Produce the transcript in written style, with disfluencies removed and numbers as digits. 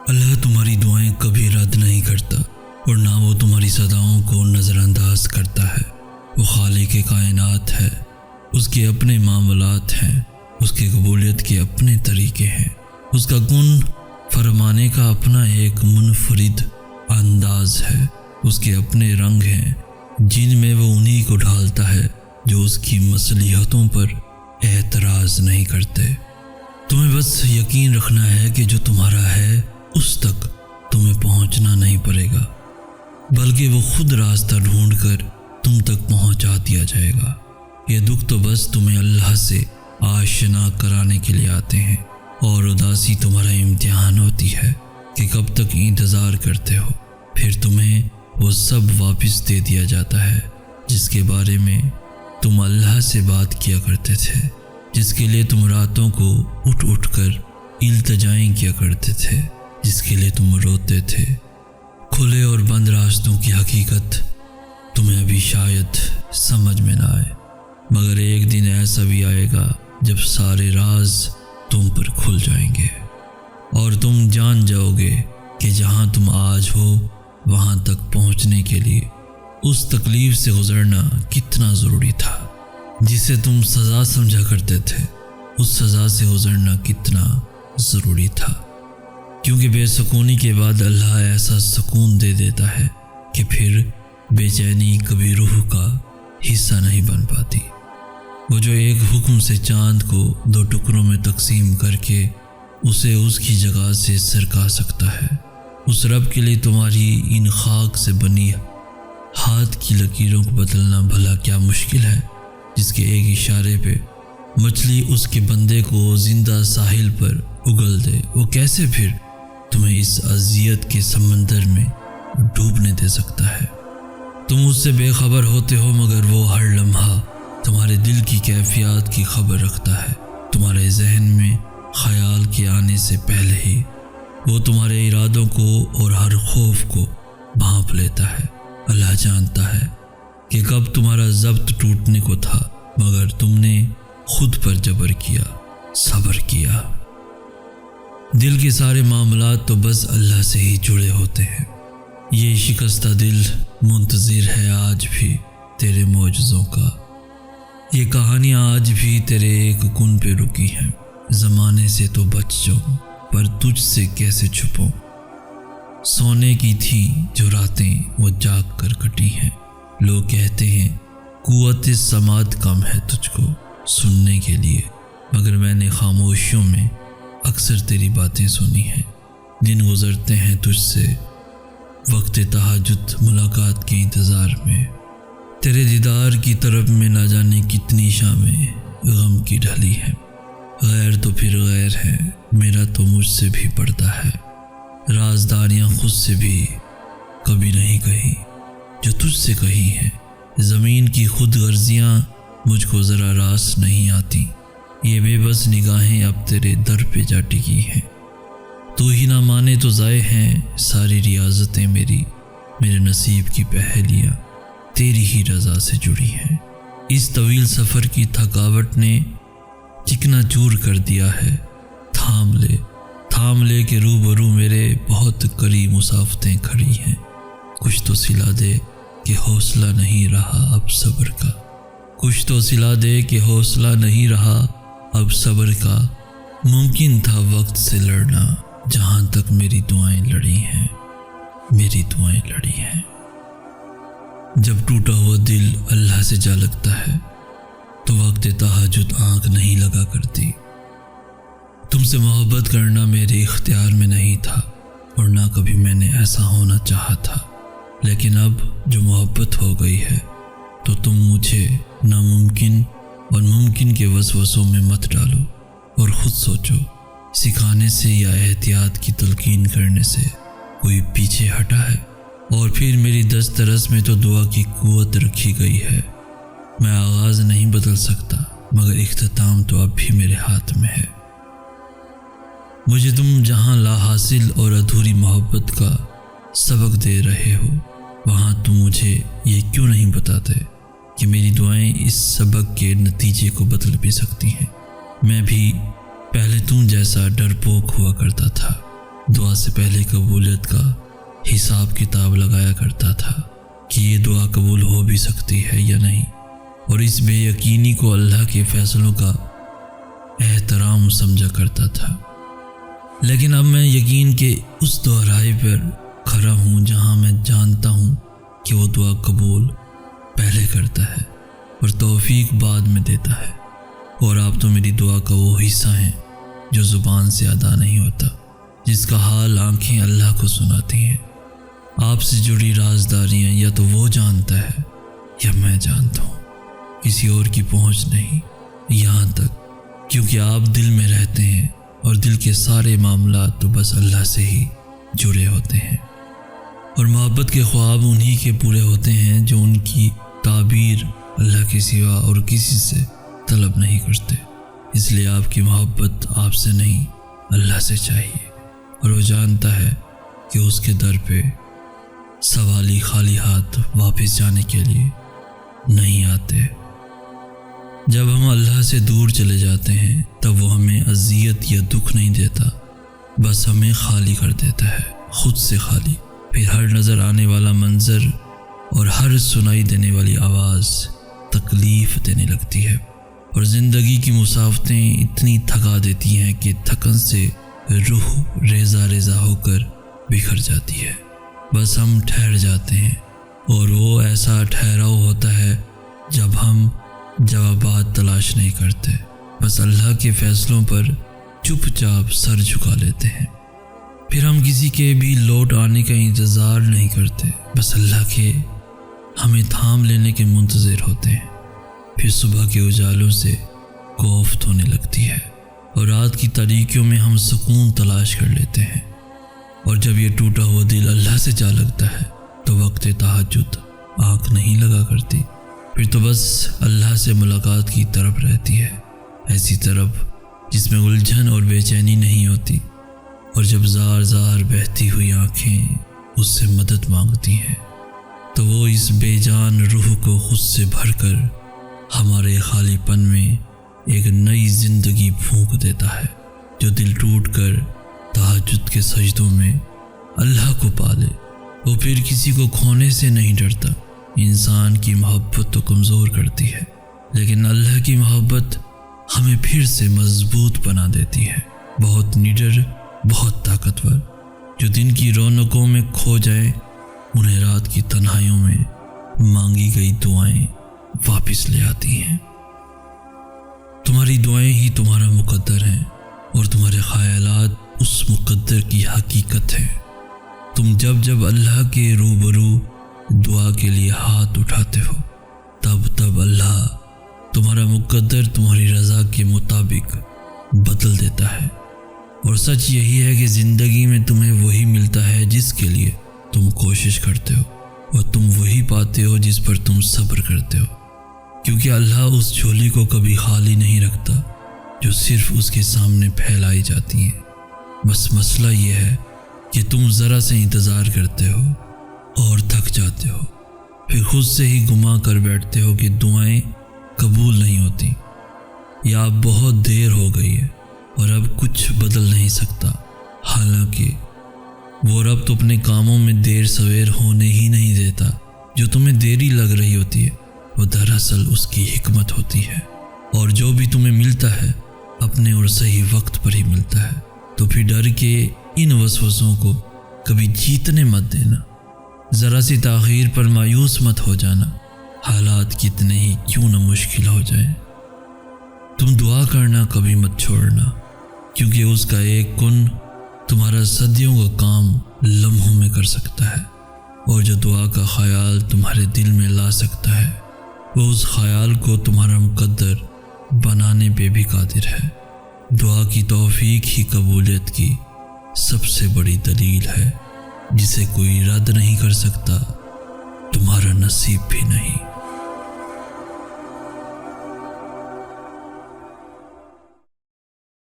اللہ تمہاری دعائیں کبھی رد نہیں کرتا اور نہ وہ تمہاری صداؤں کو نظر انداز کرتا ہے۔ وہ خالق کائنات ہے، اس کے اپنے معاملات ہیں، اس کی قبولیت کے اپنے طریقے ہیں، اس کا کن فرمانے کا اپنا ایک منفرد انداز ہے، اس کے اپنے رنگ ہیں جن میں وہ انہی کو ڈھالتا ہے جو اس کی مصلحتوں پر اعتراض نہیں کرتے۔ تمہیں بس یقین رکھنا ہے کہ جو تمہارا ہے اس تک تمہیں پہنچنا نہیں پڑے گا، بلکہ وہ خود راستہ ڈھونڈ کر تم تک پہنچا دیا جائے گا۔ یہ دکھ تو بس تمہیں اللہ سے آشنا کرانے کے لیے آتے ہیں، اور اداسی تمہارا امتحان ہوتی ہے کہ کب تک انتظار کرتے ہو۔ پھر تمہیں وہ سب واپس دے دیا جاتا ہے جس کے بارے میں تم اللہ سے بات کیا کرتے تھے، جس کے لیے تم راتوں کو اٹھ اٹھ کر التجائیں کیا کرتے تھے، جس کے لیے تم روتے تھے۔ کھلے اور بند راستوں کی حقیقت تمہیں ابھی شاید سمجھ میں نہ آئے، مگر ایک دن ایسا بھی آئے گا جب سارے راز تم پر کھل جائیں گے اور تم جان جاؤ گے کہ جہاں تم آج ہو وہاں تک پہنچنے کے لیے اس تکلیف سے گزرنا کتنا ضروری تھا، جسے تم سزا سمجھا کرتے تھے۔ اس سزا سے گزرنا کتنا ضروری تھا، کیونکہ بے سکونی کے بعد اللہ ایسا سکون دے دیتا ہے کہ پھر بے چینی کبھی روح کا حصہ نہیں بن پاتی۔ وہ جو ایک حکم سے چاند کو 2 ٹکڑوں میں تقسیم کر کے اسے اس کی جگہ سے سرکا سکتا ہے، اس رب کے لیے تمہاری ان خاک سے بنی ہاتھ کی لکیروں کو بدلنا بھلا کیا مشکل ہے، جس کے ایک اشارے پہ مچھلی اس کے بندے کو زندہ ساحل پر اگل دے، وہ کیسے پھر تمہیں اس اذیت کے سمندر میں ڈوبنے دے سکتا ہے؟ تم اس سے بے خبر ہوتے ہو، مگر وہ ہر لمحہ تمہارے دل کی کیفیات کی خبر رکھتا ہے۔ تمہارے ذہن میں خیال کے آنے سے پہلے ہی وہ تمہارے ارادوں کو اور ہر خوف کو بھانپ لیتا ہے۔ اللہ جانتا ہے کہ کب تمہارا ضبط ٹوٹنے کو تھا، مگر تم نے خود پر جبر کیا، صبر کیا۔ دل کے سارے معاملات تو بس اللہ سے ہی جڑے ہوتے ہیں۔ یہ شکستہ دل منتظر ہے آج بھی تیرے معجزوں کا۔ یہ کہانیاں آج بھی تیرے ایک کن پہ رکی ہیں۔ زمانے سے تو بچ جاؤں، پر تجھ سے کیسے چھپوں؟ سونے کی تھی جو راتیں وہ جاگ کر کٹی ہیں۔ لوگ کہتے ہیں قوت سماعت کم ہے تجھ کو سننے کے لیے، مگر میں نے خاموشیوں میں اکثر تیری باتیں سنی ہیں۔ دن گزرتے ہیں تجھ سے وقت تہجد ملاقات کے انتظار میں، تیرے دیدار کی طرف میں نہ جانے کتنی شامیں غم کی ڈھلی ہیں۔ غیر تو پھر غیر ہے، میرا تو مجھ سے بھی پڑتا ہے، رازداریاں خود سے بھی کبھی نہیں کہی جو تجھ سے کہی ہیں۔ زمین کی خود غرضیاں مجھ کو ذرا راس نہیں آتی، یہ بے بس نگاہیں اب تیرے در پہ جا ٹکی ہیں۔ تو ہی نہ مانے تو ضائع ہیں ساری ریاضتیں میری، میرے نصیب کی پہیلیاں تیری ہی رضا سے جڑی ہیں۔ اس طویل سفر کی تھکاوٹ نے چکنا چور کر دیا ہے، تھام لے کہ روبرو میرے بہت قریب مسافتیں کھڑی ہیں۔ کچھ تو سلا دے کہ حوصلہ نہیں رہا اب صبر کا، کچھ تو سلا دے کہ حوصلہ نہیں رہا اب صبر کا۔ ممکن تھا وقت سے لڑنا جہاں تک میری دعائیں لڑی ہیں، میری دعائیں لڑی ہیں۔ جب ٹوٹا ہوا دل اللہ سے جا لگتا ہے تو وقت تہجد آنکھ نہیں لگا کرتی۔ تم سے محبت کرنا میرے اختیار میں نہیں تھا اور نہ کبھی میں نے ایسا ہونا چاہا تھا، لیکن اب جو محبت ہو گئی ہے تو تم مجھے ناممکن اور ممکن کے وسوسوں میں مت ڈالو، اور خود سوچو سکھانے سے یا احتیاط کی تلقین کرنے سے کوئی پیچھے ہٹا ہے؟ اور پھر میری دسترس میں تو دعا کی قوت رکھی گئی ہے۔ میں آغاز نہیں بدل سکتا، مگر اختتام تو اب بھی میرے ہاتھ میں ہے۔ مجھے تم جہاں لا حاصل اور ادھوری محبت کا سبق دے رہے ہو، وہاں تم مجھے یہ کیوں نہیں بتاتے کہ میری دعائیں اس سبق کے نتیجے کو بدل بھی سکتی ہیں؟ میں بھی پہلے تم جیسا ڈرپوک ہوا کرتا تھا، دعا سے پہلے قبولیت کا حساب کتاب لگایا کرتا تھا کہ یہ دعا قبول ہو بھی سکتی ہے یا نہیں، اور اس بے یقینی کو اللہ کے فیصلوں کا احترام سمجھا کرتا تھا۔ لیکن اب میں یقین کے اس دہرائی پر کھڑا ہوں جہاں میں جانتا ہوں کہ وہ دعا قبول پہلے کرتا ہے اور توفیق بعد میں دیتا ہے، اور آپ تو میری دعا کا وہ حصہ ہیں جو زبان سے ادا نہیں ہوتا، جس کا حال آنکھیں اللہ کو سناتی ہیں۔ آپ سے جڑی رازداریاں یا تو وہ جانتا ہے یا میں جانتا ہوں، کسی اور کی پہنچ نہیں، یہاں تک کیونکہ آپ دل میں رہتے ہیں اور دل کے سارے معاملات تو بس اللہ سے ہی جڑے ہوتے ہیں، اور محبت کے خواب انہی کے پورے ہوتے ہیں جو ان کی تعبیر اللہ کے سوا اور کسی سے طلب نہیں کرتے۔ اس لیے آپ کی محبت آپ سے نہیں اللہ سے چاہیے، اور وہ جانتا ہے کہ اس کے در پہ سوالی خالی ہاتھ واپس جانے کے لیے نہیں آتے۔ جب ہم اللہ سے دور چلے جاتے ہیں تب وہ ہمیں اذیت یا دکھ نہیں دیتا، بس ہمیں خالی کر دیتا ہے، خود سے خالی۔ پھر ہر نظر آنے والا منظر اور ہر سنائی دینے والی آواز تکلیف دینے لگتی ہے، اور زندگی کی مسافتیں اتنی تھکا دیتی ہیں کہ تھکن سے روح ریزہ ریزہ ہو کر بکھر جاتی ہے۔ بس ہم ٹھہر جاتے ہیں، اور وہ ایسا ٹھہراؤ ہوتا ہے جب ہم جوابات تلاش نہیں کرتے، بس اللہ کے فیصلوں پر چپ چاپ سر جھکا لیتے ہیں۔ پھر ہم کسی کے بھی لوٹ آنے کا انتظار نہیں کرتے، بس اللہ کے ہمیں تھام لینے کے منتظر ہوتے ہیں۔ پھر صبح کے اجالوں سے کوفت ہونے لگتی ہے، اور رات کی تاریکیوں میں ہم سکون تلاش کر لیتے ہیں، اور جب یہ ٹوٹا ہوا دل اللہ سے جا لگتا ہے تو وقت تہجد آنکھ نہیں لگا کرتی، پھر تو بس اللہ سے ملاقات کی طرف رہتی ہے، ایسی طرف جس میں الجھن اور بے چینی نہیں ہوتی، اور جب زار زار بہتی ہوئی آنکھیں اس سے مدد مانگتی ہیں تو وہ اس بے جان روح کو خود سے بھر کر ہمارے خالی پن میں ایک نئی زندگی پھونک دیتا ہے، جو دل ٹوٹ کر تہجد کے سجدوں میں اللہ کو پالے۔ وہ پھر کسی کو کھونے سے نہیں ڈرتا۔ انسان کی محبت تو کمزور کرتی ہے، لیکن اللہ کی محبت ہمیں پھر سے مضبوط بنا دیتی ہے، بہت نڈر، بہت طاقتور، جو دن کی رونقوں میں کھو جائیں انہیں رات کی تنہائیوں میں مانگی گئی دعائیں واپس لے آتی ہیں۔ تمہاری دعائیں ہی تمہارا مقدر ہیں، اور تمہارے خیالات اس مقدر کی حقیقت ہے۔ تم جب جب اللہ کے روبرو دعا کے لیے ہاتھ اٹھاتے ہو تب اللہ تمہارا مقدر تمہاری رضا کے مطابق بدل دیتا ہے، اور سچ یہی ہے کہ زندگی میں تمہیں وہی ملتا ہے جس کے لیے تم کوشش کرتے ہو، اور تم وہی پاتے ہو جس پر تم صبر کرتے ہو، کیونکہ اللہ اس جھولی کو کبھی خالی نہیں رکھتا جو صرف اس کے سامنے پھیلائی جاتی ہیں۔ بس مسئلہ یہ ہے کہ تم ذرا سے انتظار کرتے ہو اور تھک جاتے ہو، پھر خود سے ہی گما کر بیٹھتے ہو کہ دعائیں قبول نہیں ہوتی، یا اب بہت دیر ہو گئی ہے اور اب کچھ بدل نہیں سکتا۔ حالانکہ وہ رب تو اپنے کاموں میں دیر سویر ہونے ہی نہیں دیتا۔ جو تمہیں دیری لگ رہی ہوتی ہے وہ دراصل اس کی حکمت ہوتی ہے، اور جو بھی تمہیں ملتا ہے اپنے اور صحیح وقت پر ہی ملتا ہے۔ تو پھر ڈر کے ان وسوسوں کو کبھی جیتنے مت دینا، ذرا سی تاخیر پر مایوس مت ہو جانا، حالات کتنے ہی کیوں نہ مشکل ہو جائیں۔ تم دعا کرنا کبھی مت چھوڑنا، کیونکہ اس کا ایک کن تمہارا صدیوں کا کام لمحوں میں کر سکتا ہے، اور جو دعا کا خیال تمہارے دل میں لا سکتا ہے وہ اس خیال کو تمہارا مقدر بنانے پہ بھی قادر ہے۔ دعا کی توفیق ہی قبولیت کی سب سے بڑی دلیل ہے، جسے کوئی رد نہیں کر سکتا، تمہارا نصیب بھی نہیں۔